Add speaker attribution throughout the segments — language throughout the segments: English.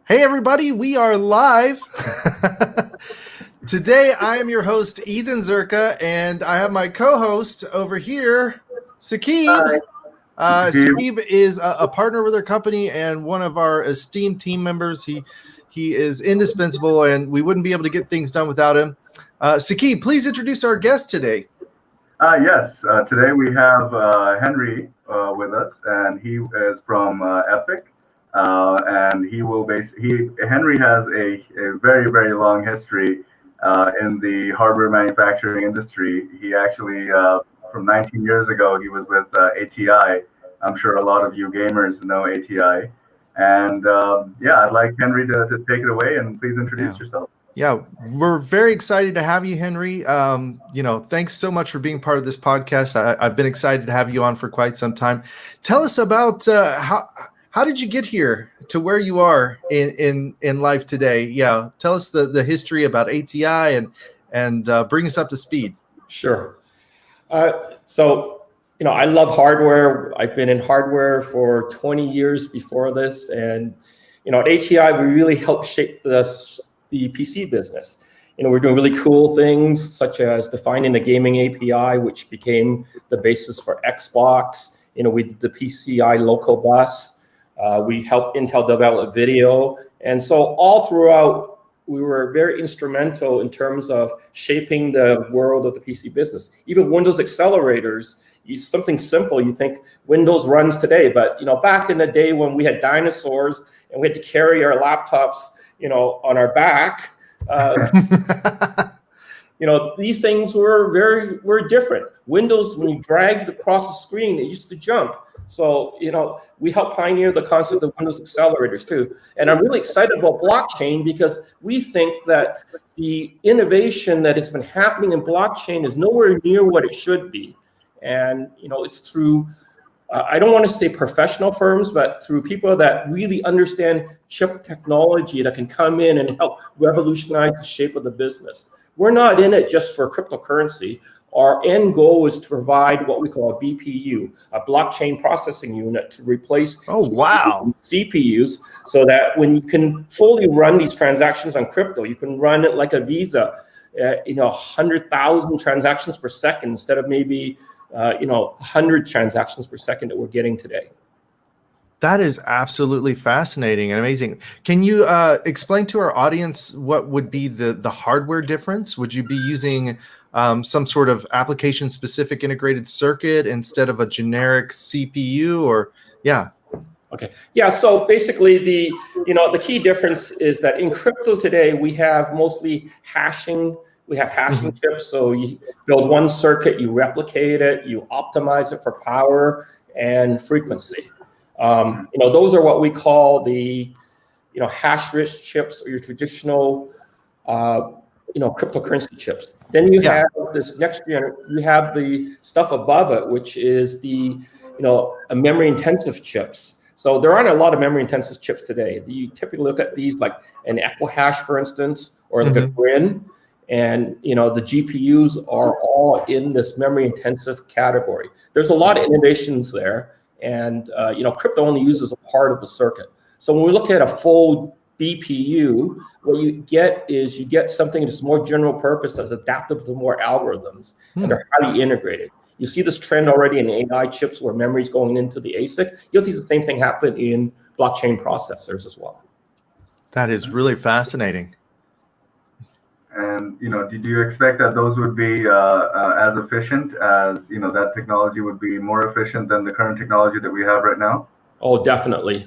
Speaker 1: Hey everybody, we are live. Today I am your host Ethan Zerka, and I have my co-host over here, Saqib. Saqib is a partner with our company and one of our esteemed team members. He is indispensable, and we wouldn't be able to get things done without him. Saqib, please introduce our guest today.
Speaker 2: Yes, today we have Henry with us, and he is from Epic. And Henry has a very, very long history in the hardware manufacturing industry. He actually, from 19 years ago, he was with ATI. I'm sure a lot of you gamers know ATI. And I'd like Henry to take it away, and please introduce yourself.
Speaker 1: Yeah, we're very excited to have you, Henry. Thanks so much for being part of this podcast. I've been excited to have you on for quite some time. Tell us about how did you get here to where you are in life today? Yeah, tell us the history about ATI and bring us up to speed.
Speaker 3: Sure. I love hardware. I've been in hardware for 20 years before this, and at ATI we really helped shape the PC business. We're doing really cool things such as defining the gaming API, which became the basis for Xbox. We did the PCI local bus. We helped Intel develop video. And so all throughout, we were very instrumental in terms of shaping the world of the PC business. Even Windows accelerators, something simple, you think Windows runs today. But back in the day when we had dinosaurs and we had to carry our laptops on our back, these things were different. Windows, when you dragged across the screen, it used to jump. So, we helped pioneer the concept of Windows accelerators too. And I'm really excited about blockchain because we think that the innovation that has been happening in blockchain is nowhere near what it should be. And, it's through, I don't want to say professional firms, but through people that really understand chip technology that can come in and help revolutionize the shape of the business. We're not in it just for cryptocurrency. Our end goal is to provide what we call a BPU, a blockchain processing unit, to replace CPUs, so that when you can fully run these transactions on crypto, you can run it like a Visa, 100,000 transactions per second instead of maybe 100 transactions per second that we're getting today.
Speaker 1: That is absolutely fascinating and amazing. Can you explain to our audience what would be the hardware difference? Would you be using some sort of application-specific integrated circuit instead of a generic CPU, or
Speaker 3: Okay. Yeah. So basically, the key difference is that in crypto today we have mostly hashing. We have hashing chips. So you build one circuit, you replicate it, you optimize it for power and frequency. Those are what we call the hash-rich chips, or your traditional cryptocurrency chips. Then you have this next year, you have the stuff above it, which is the a memory-intensive chips. So there aren't a lot of memory-intensive chips today. You typically look at these like an Equihash, for instance, or like a Grin, and the GPUs are all in this memory-intensive category. There's a lot of innovations there, and crypto only uses a part of the circuit. So when we look at a full BPU, what you get is something that's more general purpose, that's adaptive to more algorithms, and they're highly integrated. You see this trend already in AI chips where memory is going into the ASIC. You'll see the same thing happen in blockchain processors as well.
Speaker 1: That is really fascinating.
Speaker 2: And did you expect that those would be as efficient as that technology would be more efficient than the current technology that we have right now?
Speaker 3: Oh, definitely.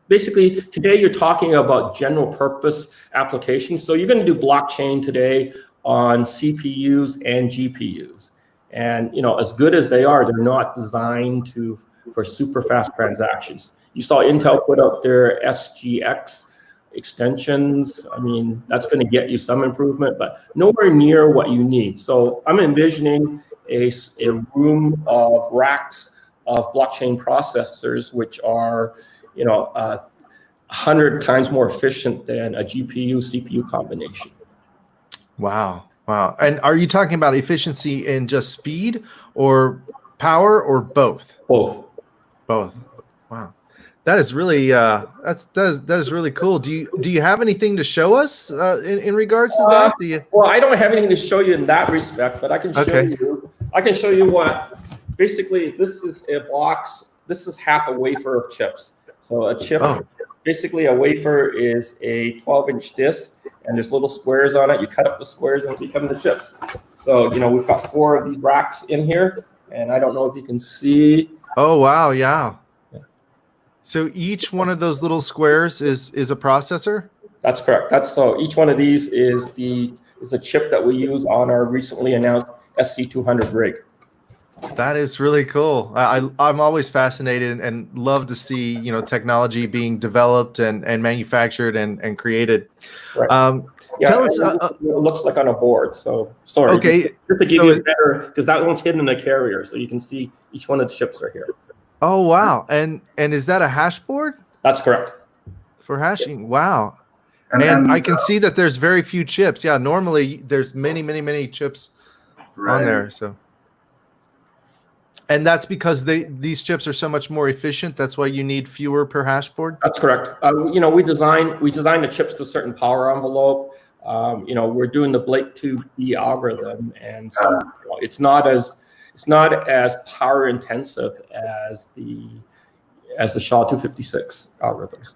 Speaker 3: Basically, today you're talking about general purpose applications. So you're going to do blockchain today on CPUs and GPUs. And, as good as they are, they're not designed for super fast transactions. You saw Intel put up their SGX extensions. That's going to get you some improvement, but nowhere near what you need. So I'm envisioning a room of racks of blockchain processors, which are, 100 times more efficient than a GPU-CPU combination.
Speaker 1: Wow. And are you talking about efficiency in just speed or power, or both?
Speaker 3: Both.
Speaker 1: Wow. That is really that is really cool. Do you have anything to show us in regards to that? Do you?
Speaker 3: Well, I don't have anything to show you in that respect, but I can show
Speaker 1: Okay.
Speaker 3: you. I can show you what. Basically, this is a box. This is half a wafer of chips. So a chip, basically a wafer is a 12-inch disc, and there's little squares on it. You cut up the squares and it becomes the chips. So we've got 4 of these racks in here, and I don't know if you can see.
Speaker 1: Oh wow, yeah. So each one of those little squares is a processor?
Speaker 3: That's correct. So each one of these is a chip that we use on our recently announced SC200 rig.
Speaker 1: That is really cool. I'm always fascinated and love to see technology being developed and manufactured and created.
Speaker 3: Right.
Speaker 1: Tell us.
Speaker 3: It looks like on a board. So sorry.
Speaker 1: Okay.
Speaker 3: Just to give you better, because that one's hidden in the carrier, so you can see each one of the chips are here.
Speaker 1: Oh wow! And is that a hash board?
Speaker 3: That's correct.
Speaker 1: For hashing. Wow. And I can see that there's very few chips. Yeah, normally there's many chips on there. So, and that's because these chips are so much more efficient. That's why you need fewer per hash board.
Speaker 3: That's correct. We design the chips to a certain power envelope. We're doing the Blake 2B algorithm, and so it's not as power intensive as the SHA-256 algorithms.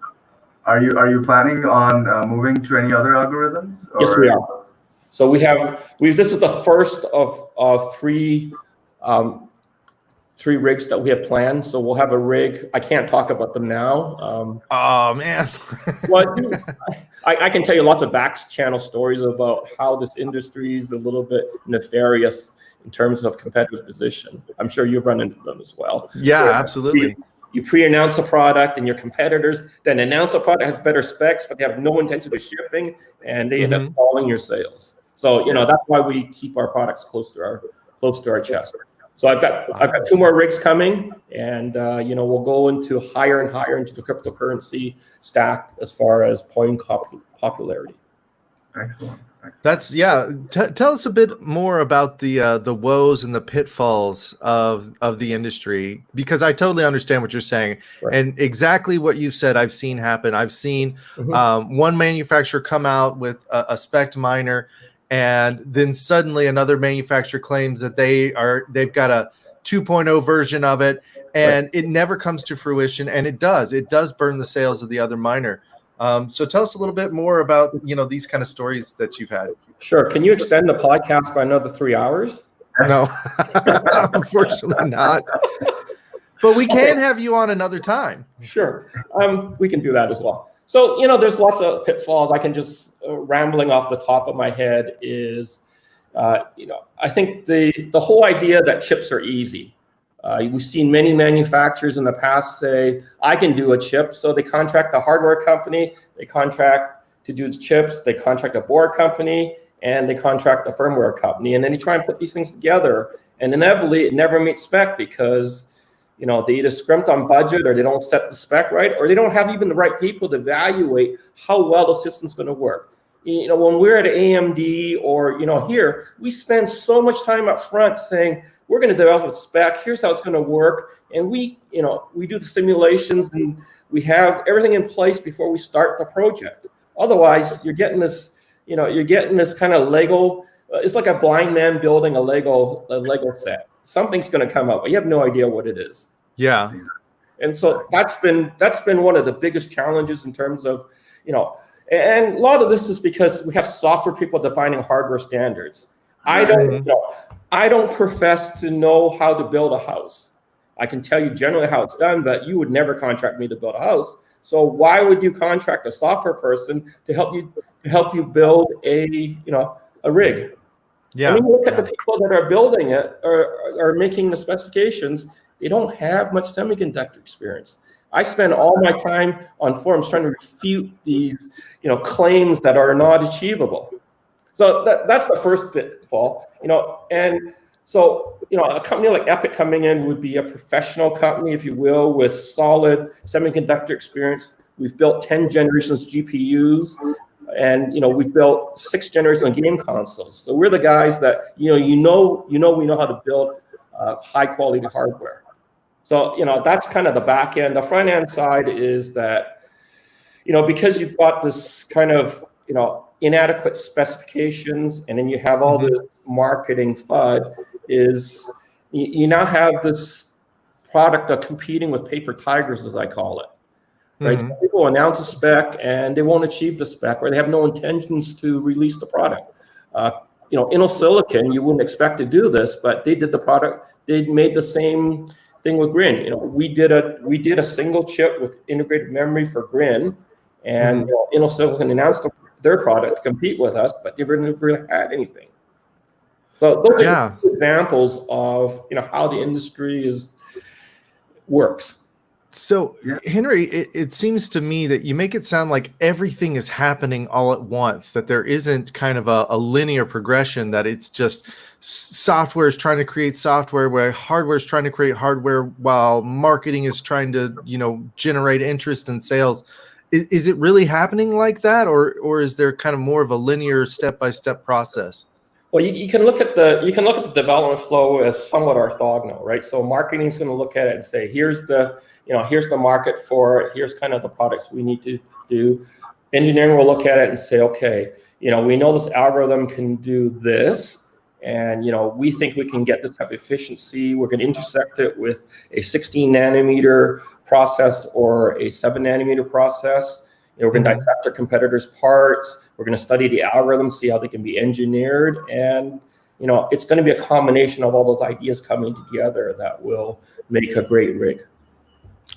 Speaker 2: Are you planning on moving to any other algorithms? Or?
Speaker 3: Yes, we are. So this is the first of three rigs that we have planned. So we'll have a rig. I can't talk about them now.
Speaker 1: Oh man.
Speaker 3: Well, I can tell you lots of back channel stories about how this industry is a little bit nefarious in terms of competitive position. I'm sure you've run into them as well.
Speaker 1: Yeah, absolutely.
Speaker 3: You pre-announce a product, and your competitors then announce a product that has better specs, but they have no intention of shipping, and they end up stalling your sales. So that's why we keep our products close to our chest. So I've got 2 more rigs coming, and we'll go into higher and higher into the cryptocurrency stack as far as point popularity.
Speaker 2: Excellent.
Speaker 1: That's tell us a bit more about the woes and the pitfalls of the industry, because I totally understand what you're saying, right. And exactly what you've said I've seen happen. I've seen one manufacturer come out with a spec miner, and then suddenly another manufacturer claims that they've got a 2.0 version of it, and it never comes to fruition, and it does burn the sales of the other miner. So tell us a little bit more about these kind of stories that you've had.
Speaker 3: Sure. Can you extend the podcast by another 3 hours?
Speaker 1: No, unfortunately not. But we can have you on another time.
Speaker 3: Sure. We can do that as well. So there's lots of pitfalls. I can just rambling off the top of my head is, I think the whole idea that chips are easy. We've seen many manufacturers in the past say, I can do a chip. So they contract a hardware company, they contract to do the chips, they contract a board company, and they contract a firmware company. And then they try and put these things together. And inevitably, it never meets spec because they either scrimped on budget, or they don't set the spec right, or they don't have even the right people to evaluate how well the system's going to work. When we're at AMD or here, we spend so much time up front saying, we're going to develop a spec. Here's how it's going to work, and we do the simulations, and we have everything in place before we start the project. Otherwise, you're getting this kind of Lego. It's like a blind man building a Lego set. Something's going to come up, but you have no idea what it is.
Speaker 1: Yeah, and
Speaker 3: so that's been one of the biggest challenges in terms of and a lot of this is because we have software people defining hardware standards. I don't profess to know how to build a house. I can tell you generally how it's done, but you would never contract me to build a house. So why would you contract a software person to help you build a rig?
Speaker 1: Yeah.
Speaker 3: When you look at the people that are building it or are making the specifications, they don't have much semiconductor experience. I spend all my time on forums trying to refute these claims that are not achievable. So that's the first pitfall, and so a company like Epic coming in would be a professional company, if you will, with solid semiconductor experience. We've built 10 generations GPUs, and we've built 6 generations of game consoles. So we're the guys that we know how to build high quality hardware. So, that's kind of the back end. The front end side is that, because you've got this kind of, inadequate specifications, and then you have all this marketing FUD, is you now have this product of competing with paper tigers, as I call it. Right? So people announce a spec and they won't achieve the spec, or they have no intentions to release the product. Silicon, you wouldn't expect to do this, but they did the product. They made the same thing with Grin. We did a single chip with integrated memory for Grin, and Silicon announced their product to compete with us, but they never really had anything. So those are examples of how the industry works.
Speaker 1: So, Henry, it seems to me that you make it sound like everything is happening all at once, that there isn't kind of a linear progression, that it's just software is trying to create software, where hardware is trying to create hardware, while marketing is trying to, generate interest in sales. Is it really happening like that, or is there kind of more of a linear step-by-step process?
Speaker 3: Well, you can look at the development flow as somewhat orthogonal, right? So marketing is going to look at it and say, here's the market for it. Here's kind of the products we need to do. Engineering will look at it and say, okay, we know this algorithm can do this, and we think we can get this type of efficiency. We're going to intersect it with a 16 nanometer process or a 7 nanometer process. We're going to dissect our competitors' parts. We're going to study the algorithm, see how they can be engineered, and it's going to be a combination of all those ideas coming together that will make a great rig.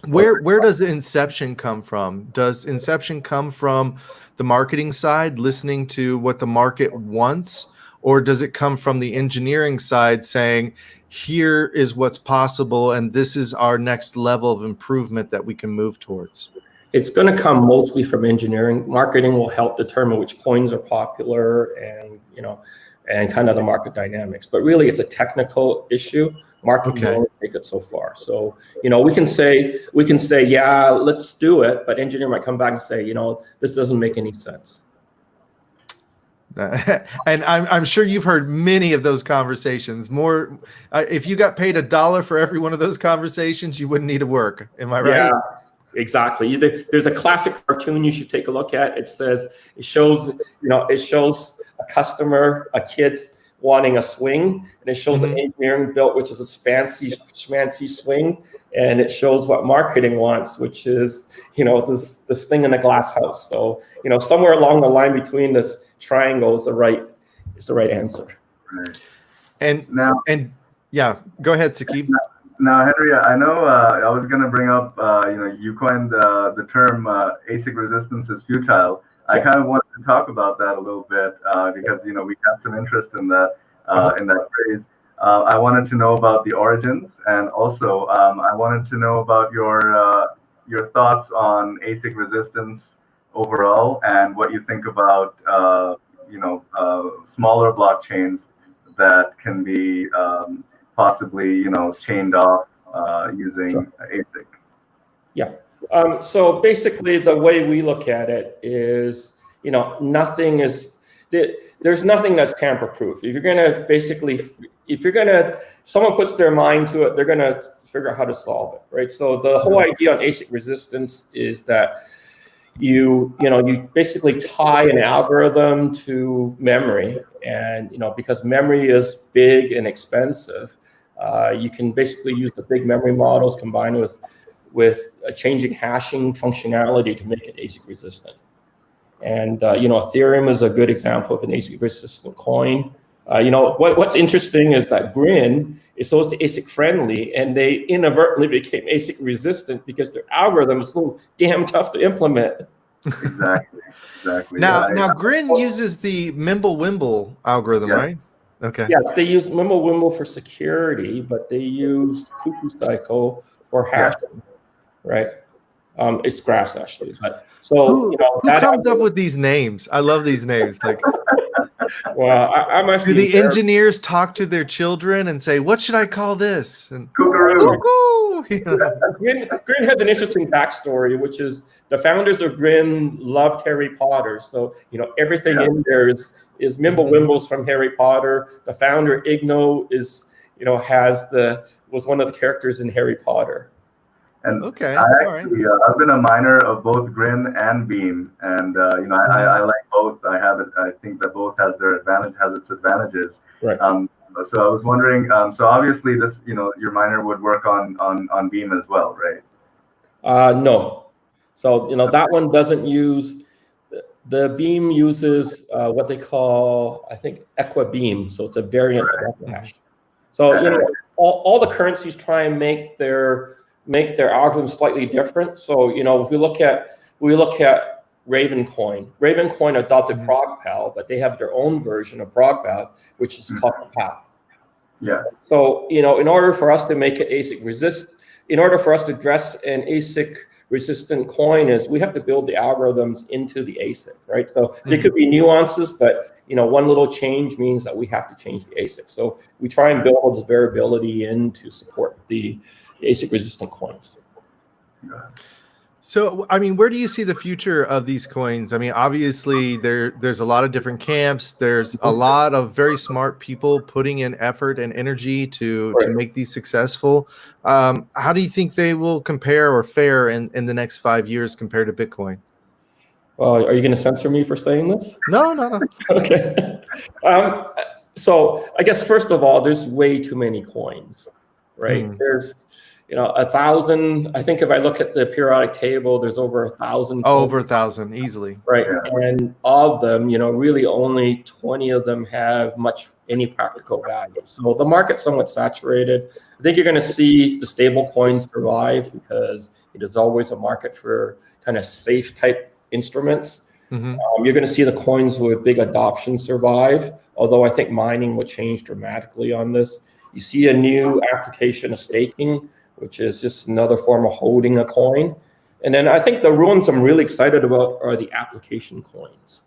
Speaker 1: Where does inception come from? Does inception come from the marketing side, listening to what the market wants, or does it come from the engineering side, saying, here is what's possible and this is our next level of improvement that we can move towards?
Speaker 3: It's going to come mostly from engineering. Marketing will help determine which coins are popular and kind of the market dynamics. But really, it's a technical issue. Marketing can only take it so far. So we can say yeah, let's do it, but engineer might come back and say this doesn't make any sense.
Speaker 1: And I'm sure you've heard many of those conversations. More, if you got paid $1 for every one of those conversations, you wouldn't need to work. Am I right?
Speaker 3: Yeah. Exactly. There's a classic cartoon you should take a look at. It shows a customer, a kid's wanting a swing, and it shows an engineering built, which is this fancy schmancy swing, and it shows what marketing wants, which is this thing in a glass house. So somewhere along the line between this triangle is the right answer.
Speaker 2: Right.
Speaker 1: And go ahead, Saqib.
Speaker 2: Now, Henry, I know I was going to bring up, you coined the term ASIC resistance is futile. I kind of wanted to talk about that a little bit because, we got some interest in that phrase. I wanted to know about the origins, and also I wanted to know about your thoughts on ASIC resistance overall, and what you think about, smaller blockchains that can be possibly, chained off using ASIC.
Speaker 3: Yeah. So basically, the way we look at it is, there's nothing that's tamper-proof. Someone puts their mind to it, they're going to figure out how to solve it, right? So the whole idea on ASIC resistance is that you basically tie an algorithm to memory, and because memory is big and expensive, you can basically use the big memory models combined with a changing hashing functionality to make it ASIC resistant. And Ethereum is a good example of an ASIC resistant coin. What's interesting is that Grin is supposed to ASIC friendly, and they inadvertently became ASIC resistant because their algorithm is so damn tough to implement.
Speaker 2: Exactly.
Speaker 1: Now Grin uses the Mimblewimble algorithm, right? Okay.
Speaker 3: Yes, they use Mimblewimble for security, but they use Cuckoo Cycle for hashing, right? It's graphs actually, but so
Speaker 1: who comes up with these names? I love these names. Like,
Speaker 3: well, I'm actually.
Speaker 1: Do the engineers talk to their children and say, "What should I call this?" And
Speaker 2: Cuckoo.
Speaker 3: Grin has an interesting backstory, which is the founders of Grin loved Harry Potter, so everything in there is Mimblewimbles from Harry Potter. The founder Igno is was one of the characters in Harry Potter.
Speaker 2: And
Speaker 1: Okay,
Speaker 2: I've been a miner of both Grin and Beam, and I like both. I think that both has its advantages.
Speaker 3: Right.
Speaker 2: So I was wondering. So obviously, this your miner would work on Beam as well, right?
Speaker 3: No. So that one doesn't use. The Beam uses what they call, I think, Equibeam. So it's a variant of Equihash. So all the currencies try and make their algorithms slightly different. So if we look at Raven Coin adopted ProgPal, but they have their own version of ProgPal, which is called PAL.
Speaker 2: Yeah.
Speaker 3: So in order for us to make it ASIC in order for us to address an ASIC resistant coin, is we have to build the algorithms into the ASIC, right? So there could be nuances, but one little change means that we have to change the ASIC. So we try and build this variability in to support the ASIC resistant coins.
Speaker 1: So, I mean, where do you see the future of these coins? I mean, obviously there's a lot of different camps. There's a lot of very smart people putting in effort and energy to make these successful. How do you think they will compare or fare in the next 5 years compared to Bitcoin?
Speaker 3: Well, are you going to censor me for saying this?
Speaker 1: No.
Speaker 3: Okay. So I guess, first of all, there's way too many coins, right? There's 1,000. I think if I look at the periodic table, there's over 1,000.
Speaker 1: Oh, over 1,000 easily.
Speaker 3: Right. And of them, really only 20 of them have any practical value. So the market's somewhat saturated. I think you're going to see the stable coins survive because it is always a market for kind of safe type instruments. You're going to see the coins with big adoption survive, although I think mining will change dramatically on this. You see a new application of staking, which is just another form of holding a coin. And then I think the ones I'm really excited about are the application coins.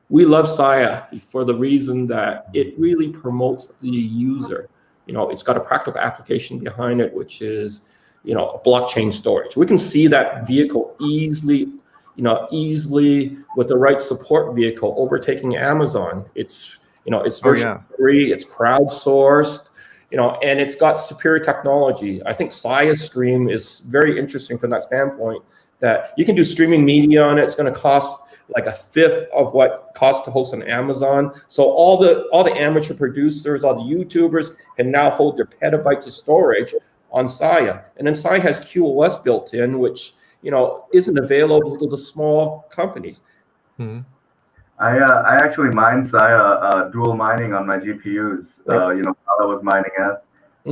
Speaker 3: We love Saya for the reason that it really promotes the user. It's got a practical application behind it, which is, blockchain storage. We can see that vehicle easily with the right support vehicle overtaking Amazon. It's version 3, it's crowdsourced. And it's got superior technology. I think Saya's stream is very interesting from that standpoint, that you can do streaming media on it. It's going to cost like 1/5 of what it costs to host on Amazon. So all the amateur producers, all the YouTubers can now hold their petabytes of storage on Saya. And then Saya has QoS built in, which isn't available to the small companies.
Speaker 2: I actually mined Saya dual mining on my GPUs. While I was mining it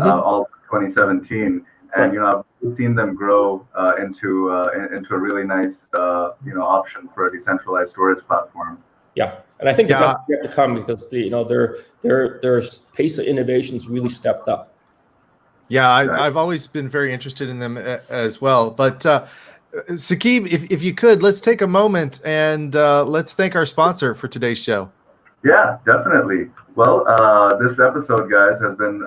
Speaker 2: all 2017, and I've seen them grow into a really nice option for a decentralized storage platform.
Speaker 3: Yeah, and I think the best yet to come because their pace of innovation has really stepped up.
Speaker 1: Yeah, I've always been very interested in them as well, but. Saqib, if you could, let's take a moment and let's thank our sponsor for today's show.
Speaker 2: Yeah, definitely. Well, this episode, guys, has been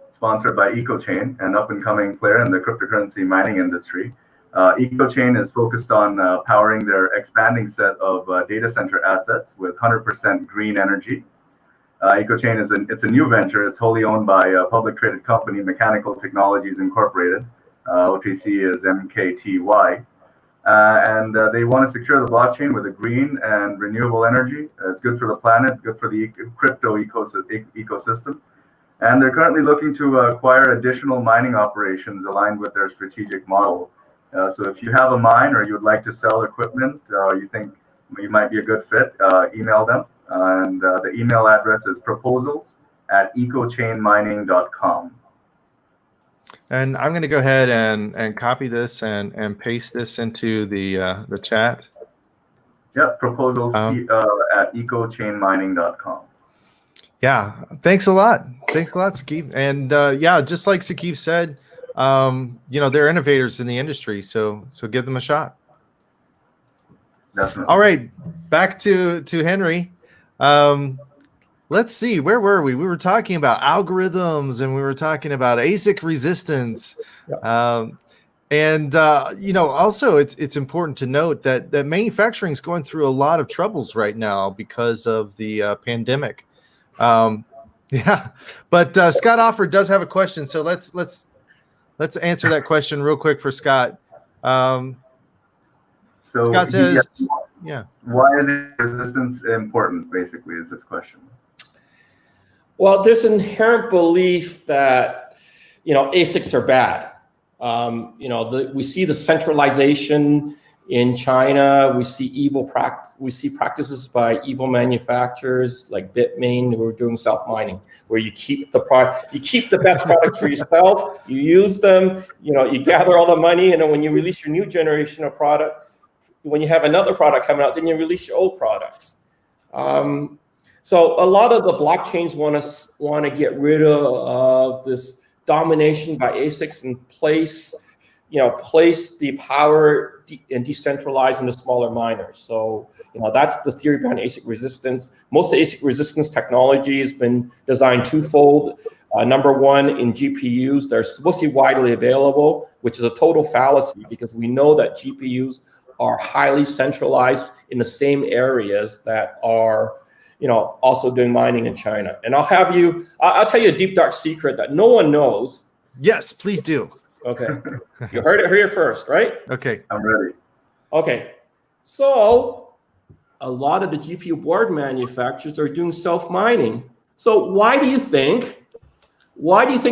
Speaker 2: sponsored by EcoChain, an up-and-coming player in the cryptocurrency mining industry. EcoChain is focused on powering their expanding set of data center assets with 100% green energy. EcoChain it's a new venture. It's wholly owned by a public traded company, Mechanical Technologies Incorporated. OTC is MKTY, and they want to secure the blockchain with a green and renewable energy. It's good for the planet, good for the crypto ecosystem, and they're currently looking to acquire additional mining operations aligned with their strategic model. So if you have a mine or you would like to sell equipment, you think you might be a good fit, email them, and the email address is proposals@ecochainmining.com.
Speaker 1: And I'm going to go ahead and copy this and paste this into the chat.
Speaker 2: Yep, proposals at ecochainmining.com.
Speaker 1: Yeah, thanks a lot. Thanks a lot, Saqib. And just like Saqib said, they're innovators in the industry, so give them a shot.
Speaker 2: Definitely.
Speaker 1: All right, back to Henry. Let's see, where were we? We were talking about algorithms and we were talking about ASIC resistance. Also it's important to note that manufacturing is going through a lot of troubles right now because of the pandemic. Yeah, but Scott Offer does have a question, so let's answer that question real quick for Scott.
Speaker 2: So
Speaker 1: Scott says, yeah.
Speaker 2: Why is resistance important, basically, is his question.
Speaker 3: Well, there's an inherent belief that, ASICs are bad. We see the centralization in China. We see practices by evil manufacturers like Bitmain who are doing self-mining, where you keep the best products for yourself, you use them, you gather all the money, and then when you release your new generation of product, when you have another product coming out, then you release your old products. So a lot of the blockchains want to get rid of this domination by ASICs and place the power and decentralize into smaller miners. So that's the theory behind ASIC resistance. Most of the ASIC resistance technology has been designed twofold. Number one, in GPUs, they're supposed to be widely available, which is a total fallacy because we know that GPUs are highly centralized in the same areas that are, also doing mining in China. And I'll tell you a deep, dark secret that no one knows.
Speaker 1: Yes, please do.
Speaker 3: Okay. You heard it here first, right?
Speaker 1: Okay.
Speaker 2: I'm ready.
Speaker 3: Okay. So a lot of the GPU board manufacturers are doing self-mining. So why do you think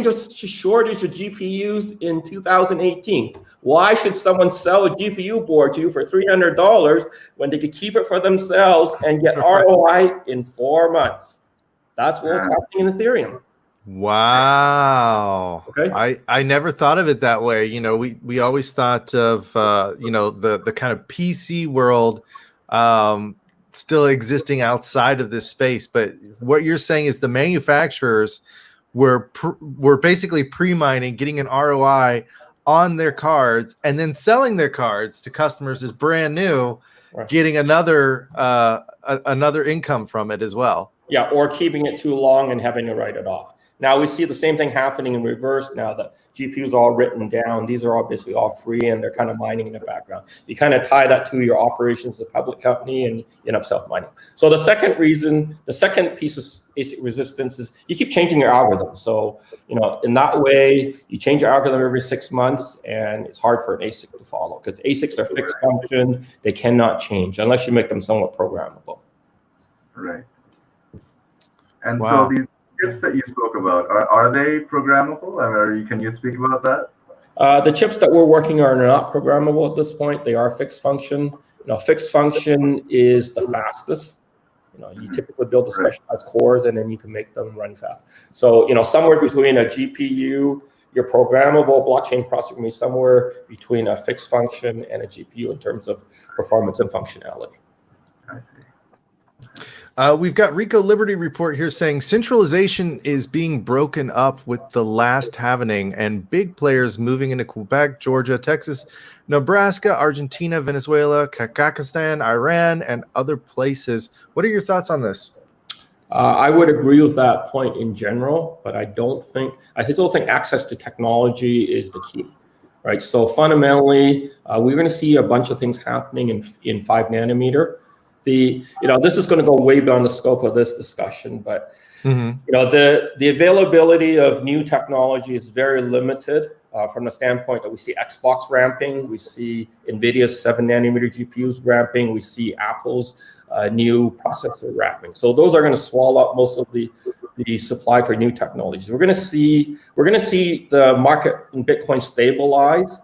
Speaker 3: there's such a shortage of GPUs in 2018? Why should someone sell a GPU board to you for $300 when they could keep it for themselves and get ROI in 4 months? That's what's happening in Ethereum.
Speaker 1: Wow.
Speaker 3: Okay.
Speaker 1: I never thought of it that way. We always thought of the kind of PC world still existing outside of this space. But what you're saying is the manufacturers were basically pre-mining, getting an ROI on their cards, and then selling their cards to customers as brand new, right, getting another income from it as well.
Speaker 3: Yeah, or keeping it too long and having to write it off. Now we see the same thing happening in reverse now that GPUs are all written down. These are obviously all free and they're kind of mining in the background. You kind of tie that to your operations as a public company and you end up self-mining. So the second piece of ASIC resistance is you keep changing your algorithm. So, in that way, you change your algorithm every 6 months and it's hard for an ASIC to follow because ASICs are fixed function. They cannot change unless you make them somewhat programmable.
Speaker 2: Right. And
Speaker 1: wow.
Speaker 2: So these chips that you spoke about, are they programmable? Can you speak about that?
Speaker 3: The chips that we're working on are not programmable at this point. They are fixed function. Fixed function is the fastest. You typically build the specialized cores and then you can make them run fast. So, somewhere between a GPU, your programmable blockchain processor can be somewhere between a fixed function and a GPU in terms of performance and functionality.
Speaker 2: I see.
Speaker 1: We've got Rico Liberty Report here saying centralization is being broken up with the last halvening and big players moving into Quebec, Georgia, Texas, Nebraska, Argentina, Venezuela, Kazakhstan, Iran, and other places. What are your thoughts on this?
Speaker 3: I would agree with that point in general, but I still think access to technology is the key, right? So fundamentally, we're going to see a bunch of things happening in 5 nanometer. This is going to go way beyond the scope of this discussion, but the availability of new technology is very limited from the standpoint that we see Xbox ramping, we see NVIDIA's 7 nanometer GPUs ramping, we see Apple's new processor ramping. So those are going to swallow up most of the supply for new technologies. We're going to see the market in Bitcoin stabilize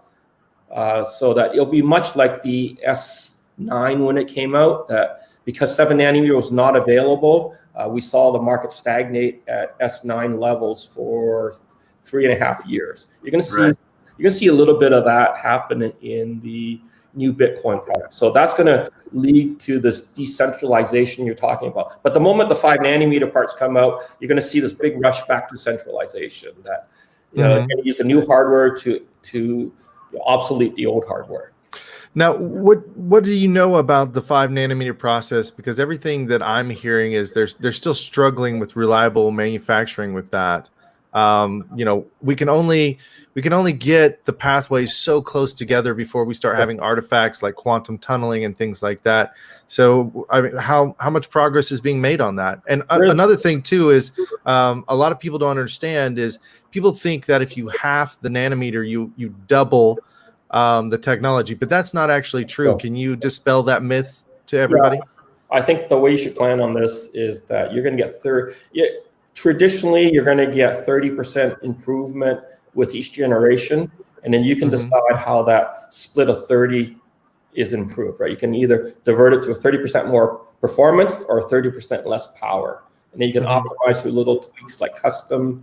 Speaker 3: so that it'll be much like the S9 when it came out, that because 7 nanometer was not available, we saw the market stagnate at S9 levels for 3.5 years. You're going to see a little bit of that happen in the new Bitcoin product. So that's going to lead to this decentralization you're talking about. But the moment the 5 nanometer parts come out, you're going to see this big rush back to centralization that you're going to use the new hardware to obsolete the old hardware.
Speaker 1: Now, what do you know about the 5 nanometer process? Because everything that I'm hearing is they're still struggling with reliable manufacturing with that. we can only get the pathways so close together before we start having artifacts like quantum tunneling and things like that. So I mean, how much progress is being made on that? And another thing too is a lot of people don't understand is people think that if you half the nanometer, you double the technology, but that's not actually true. Can you dispel that myth to everybody?
Speaker 3: Yeah, I think the way you should plan on this is that you're going to get traditionally, you're going to get 30% improvement with each generation, and then you can decide how that split of 30 is improved, right? You can either divert it to a 30% more performance or 30% less power, and then you can optimize through little tweaks like custom,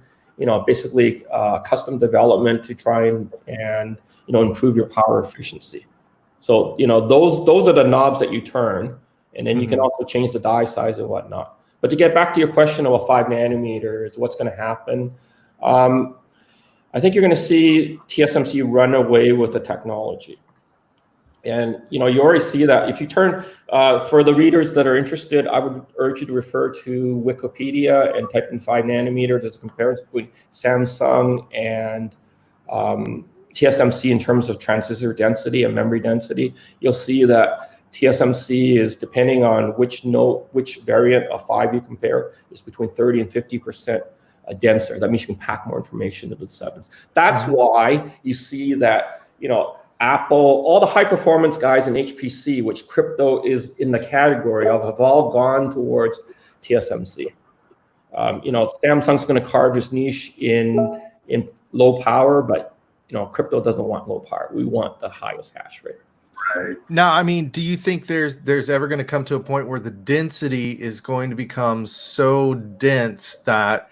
Speaker 3: basically custom development to try and improve your power efficiency. So those are the knobs that you turn, and then you can also change the die size and whatnot. But to get back to your question about 5 nanometers, what's going to happen? I think you're going to see TSMC run away with the technology. And you already see that. If you turn, for the readers that are interested, I would urge you to refer to Wikipedia and type in 5 nanometer. There's a comparison between Samsung and TSMC in terms of transistor density and memory density. You'll see that TSMC is, depending on which variant of 5 you compare, is between 30 and 50% denser. That means you can pack more information into the 7s. That's why you see that, Apple, all the high performance guys in HPC, which crypto is in the category of, have all gone towards TSMC. Samsung's going to carve its niche in low power, but crypto doesn't want low power. We want the highest hash rate.
Speaker 2: Right.
Speaker 1: Now, I mean, do you think there's ever going to come to a point where the density is going to become so dense that,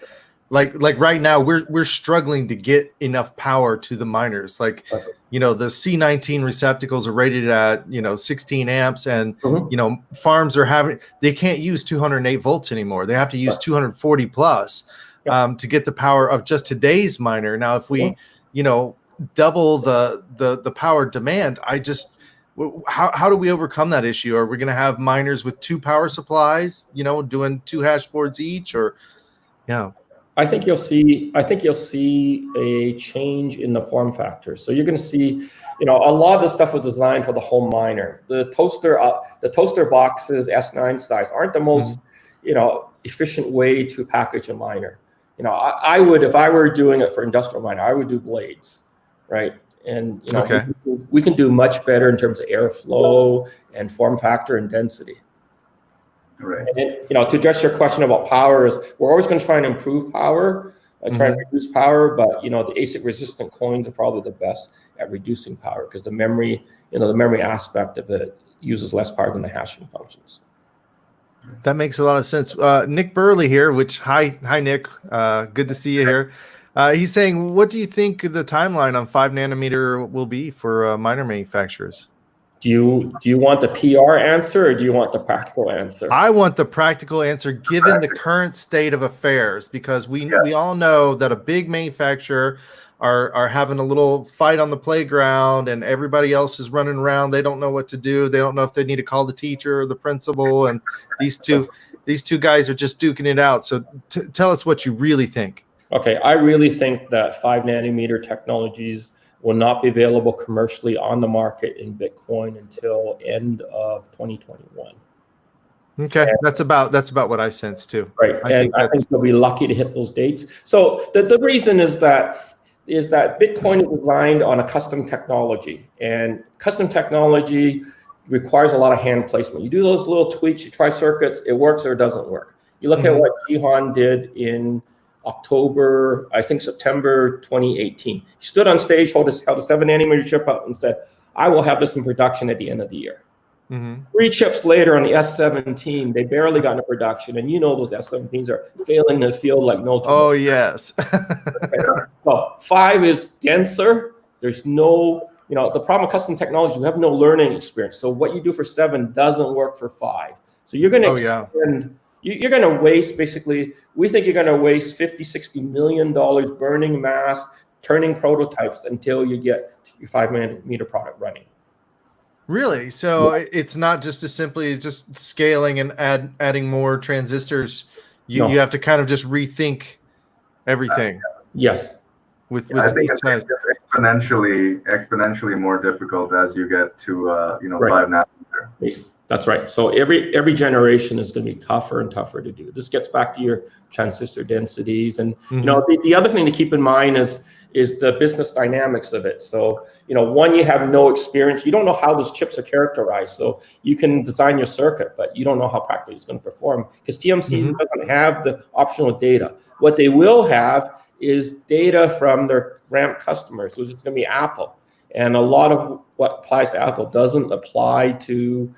Speaker 1: like right now, we're struggling to get enough power to the miners? Like, the C19 receptacles are rated at 16 amps, and farms they can't use 208 volts anymore. They have to use 240 plus to get the power of just today's miner. Now, if we double the power demand, how do we overcome that issue? Are we going to have miners with 2 power supplies, doing 2 hash boards each, or
Speaker 3: I think you'll see a change in the form factor. So you're going to see, a lot of this stuff was designed for the home miner. The toaster boxes S9 size aren't the most efficient way to package a miner. I would, if I were doing it for industrial miner, I would do blades, right? And we can do much better in terms of airflow and form factor and density.
Speaker 2: Right.
Speaker 3: And then, to address your question about power, is we're always going to try and improve power, try and reduce power, but the ASIC resistant coins are probably the best at reducing power because the memory, the memory aspect of it uses less power than the hashing functions.
Speaker 1: That makes a lot of sense. Nick Burley here, hi Nick, good to see you here. He's saying, what do you think the timeline on 5 nanometer will be for miner manufacturers?
Speaker 3: Do you want the PR answer or do you want the practical answer?
Speaker 1: I want the practical answer given the current state of affairs, because we all know that a big manufacturer are having a little fight on the playground and everybody else is running around. They don't know what to do. They don't know if they need to call the teacher or the principal. And these two guys are just duking it out. So tell us what you really think.
Speaker 3: Okay, I really think that 5 nanometer technologies will not be available commercially on the market in Bitcoin until end of 2021.
Speaker 1: Okay, and that's about what I sense too.
Speaker 3: Right, I think they'll be lucky to hit those dates. So the reason is that Bitcoin is designed on a custom technology, and custom technology requires a lot of hand placement. You do those little tweaks, you try circuits, it works or it doesn't work. You look at what Jihan did in September 2018. He stood on stage, held a 7 nanometer chip up and said, I will have this in production at the end of the year. 3 chips later on the S17, they barely got into production. And those S17s are failing the field like no tomorrow.
Speaker 1: Oh, yes.
Speaker 3: Well, 5 is denser. There's no, the problem with custom technology, you have no learning experience. So what you do for 7 doesn't work for 5. So you're going to extend. You're going to waste, basically, we think you're going to waste $50–60 million burning mass, turning prototypes until you get your 5 nanometer product running.
Speaker 1: Really? So it's not just as simply as just scaling and adding more transistors. You have to kind of just rethink everything.
Speaker 3: Yes.
Speaker 1: with
Speaker 2: I think
Speaker 1: each
Speaker 2: it's
Speaker 1: size.
Speaker 2: exponentially more difficult as you get to 5 nanometer.
Speaker 3: Yes, that's right. So every generation is going to be tougher and tougher to do. This gets back to your transistor densities, and the other thing to keep in mind is the business dynamics of it. So one, you have no experience. You don't know how those chips are characterized. So you can design your circuit, but you don't know how practically it's going to perform because TMC doesn't have the optional data. What they will have is data from their ramp customers, which is going to be Apple. And a lot of what applies to Apple doesn't apply to,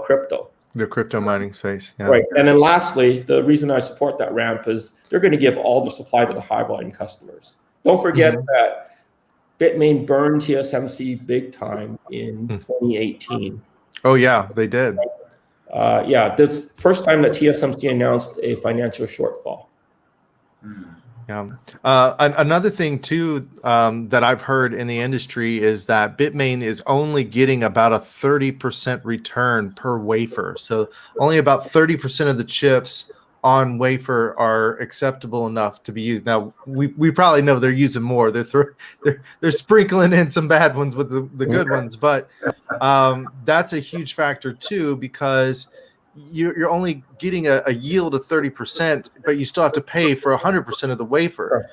Speaker 3: crypto.
Speaker 1: The crypto mining space. Yeah.
Speaker 3: Right. And then lastly, the reason I support that ramp is they're going to give all the supply to the high volume customers. Don't forget that Bitmain burned TSMC big time in 2018.
Speaker 1: Oh, yeah, they did.
Speaker 3: That's the first time that TSMC announced a financial shortfall.
Speaker 1: Yeah. Another thing too that I've heard in the industry is that Bitmain is only getting about a 30% return per wafer. So only about 30% of the chips on wafer are acceptable enough to be used. Now we probably know they're using more. They're sprinkling in some bad ones with the good ones, but that's a huge factor too because you're only getting a yield of 30%, but you still have to pay for 100% of the wafer.
Speaker 3: Sure.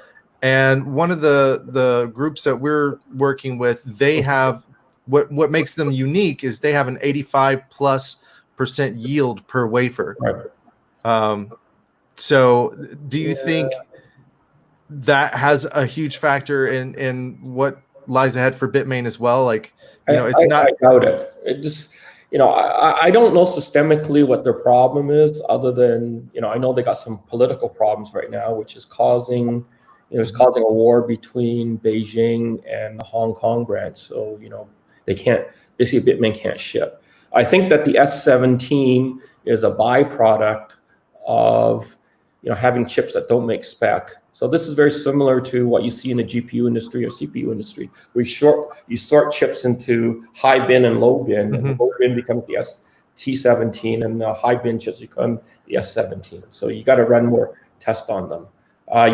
Speaker 1: And one of the groups that we're working with, they have what makes them unique is they have an 85+% yield per wafer.
Speaker 3: Right.
Speaker 1: So do you think that has a huge factor in what lies ahead for Bitmain as well? Like, it's not.
Speaker 3: I doubt it. It just. I don't know systemically what their problem is, other than I know they got some political problems right now, which is causing a war between Beijing and the Hong Kong branch. So they can't basically Bitmain can't ship. I think that the S17 is a byproduct of having chips that don't make spec. So this is very similar to what you see in the GPU industry or CPU industry, where you sort chips into high bin and low bin, and the low bin becomes the ST17, and the high bin chips become the S17. So you got to run more tests on them.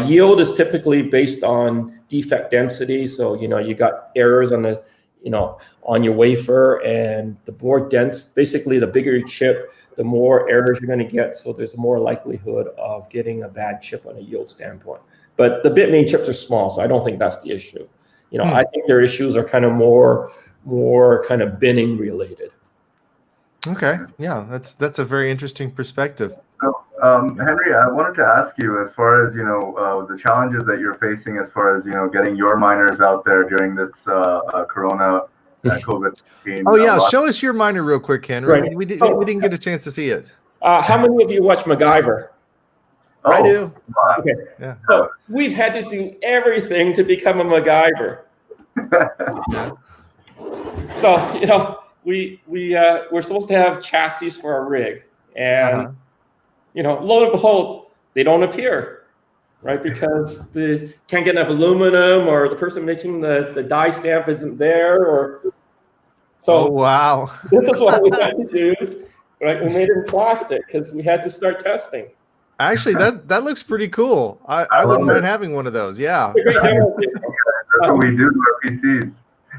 Speaker 3: Yield is typically based on defect density. So you got errors on the on your wafer, and the more dense, basically the bigger your chip, the more errors you're going to get. So there's more likelihood of getting a bad chip on a yield standpoint. But the Bitmain chips are small, so I don't think that's the issue. I think their issues are kind of more kind of binning related.
Speaker 1: Okay, yeah, that's a very interesting perspective.
Speaker 2: So, Henry, I wanted to ask you, as far as the challenges that you're facing, as far as getting your miners out there during this Corona COVID-19.
Speaker 1: Oh yeah, show us your miner real quick, Henry.
Speaker 3: Right.
Speaker 1: We didn't get a chance to see it.
Speaker 3: How many of you watch MacGyver?
Speaker 2: Oh,
Speaker 1: I do.
Speaker 2: Wow.
Speaker 3: Okay.
Speaker 1: Yeah.
Speaker 3: So we've had to do everything to become a MacGyver. So we're supposed to have chassis for our rig, and lo and behold, they don't appear, right? Because the can't get enough aluminum, or the person making the die stamp isn't there, or so.
Speaker 1: Oh, wow.
Speaker 3: This is what we had to do. Right, we made it in plastic because we had to start testing.
Speaker 1: Actually, that looks pretty cool. I wouldn't mind having one of those. Yeah.
Speaker 2: That's what we do to our PCs.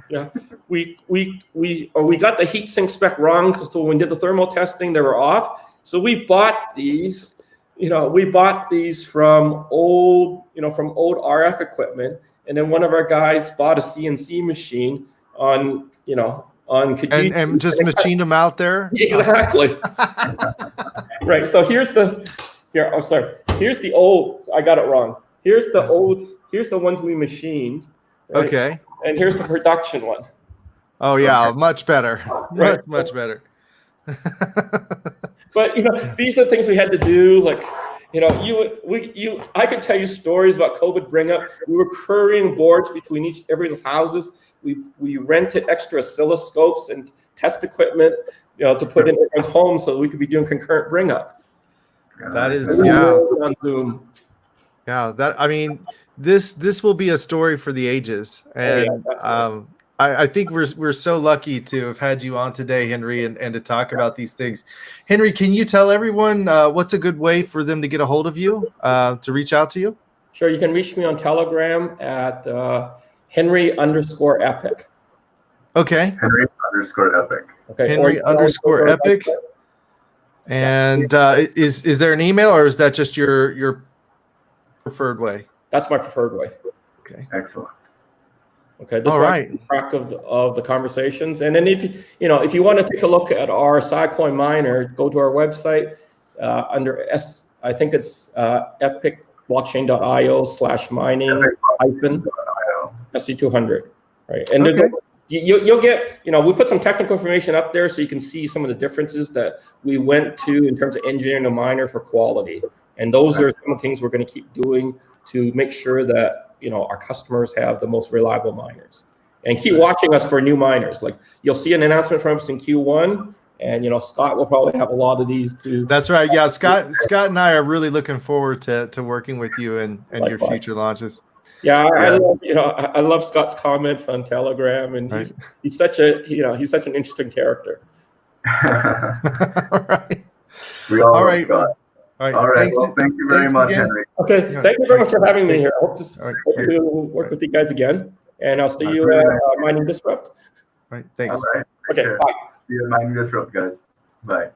Speaker 3: Yeah, we got the heat sink spec wrong, so when we did the thermal testing, they were off. So we bought these, from old RF equipment, and then one of our guys bought a CNC machine on Kijiji,
Speaker 1: and just machined them out there.
Speaker 3: Exactly. Right. So here's the old. I got it wrong. Here's the ones we machined. Right?
Speaker 1: Okay.
Speaker 3: And here's the production one.
Speaker 1: Oh yeah, much better.
Speaker 3: Right.
Speaker 1: Much better.
Speaker 3: But these are the things we had to do. Like, I could tell you stories about COVID bring up. We were currying boards between everybody's houses. We rented extra oscilloscopes and test equipment, to put in everyone's home so we could be doing concurrent bring up.
Speaker 1: That is
Speaker 3: on Zoom.
Speaker 1: Yeah, this will be a story for the ages, and I think we're so lucky to have had you on today, Henry, and to talk about these things. Henry, can you tell everyone what's a good way for them to get a hold of you, to reach out to you?
Speaker 3: Sure, you can reach me on Telegram at Henry_epic.
Speaker 1: Okay.
Speaker 2: Henry_epic.
Speaker 3: Okay.
Speaker 1: Henry_epic. And is there an email, or is that just your preferred way?
Speaker 3: That's my preferred way.
Speaker 1: Okay.
Speaker 2: Excellent.
Speaker 3: Okay. This way I keep track of the conversations. And then if you want to take a look at our Sidecoin miner, go to our website under I think it's epicblockchain.io/mining-SC200. Right. And
Speaker 1: okay.
Speaker 3: You'll get, we put some technical information up there so you can see some of the differences that we went to in terms of engineering a miner for quality. And those are some of the things we're going to keep doing to make sure that, our customers have the most reliable miners. And keep watching us for new miners. Like, you'll see an announcement from us in Q1, and, Scott will probably have a lot of these too.
Speaker 1: That's right. Yeah, Scott and I are really looking forward to working with you and your future launches.
Speaker 3: Yeah, I love Scott's comments on Telegram, and he's such an interesting character.
Speaker 1: All right.
Speaker 2: All right. Scott.
Speaker 1: All right.
Speaker 2: Thanks. Well, thank you very much,
Speaker 1: again.
Speaker 2: Henry.
Speaker 3: Okay. Thank you very much for having me here. I hope to work with you guys again, and I'll see you at Mining Disrupt.
Speaker 1: All right. Thanks.
Speaker 2: All right.
Speaker 3: Okay. Bye.
Speaker 2: See you at Mining Disrupt, guys. Bye.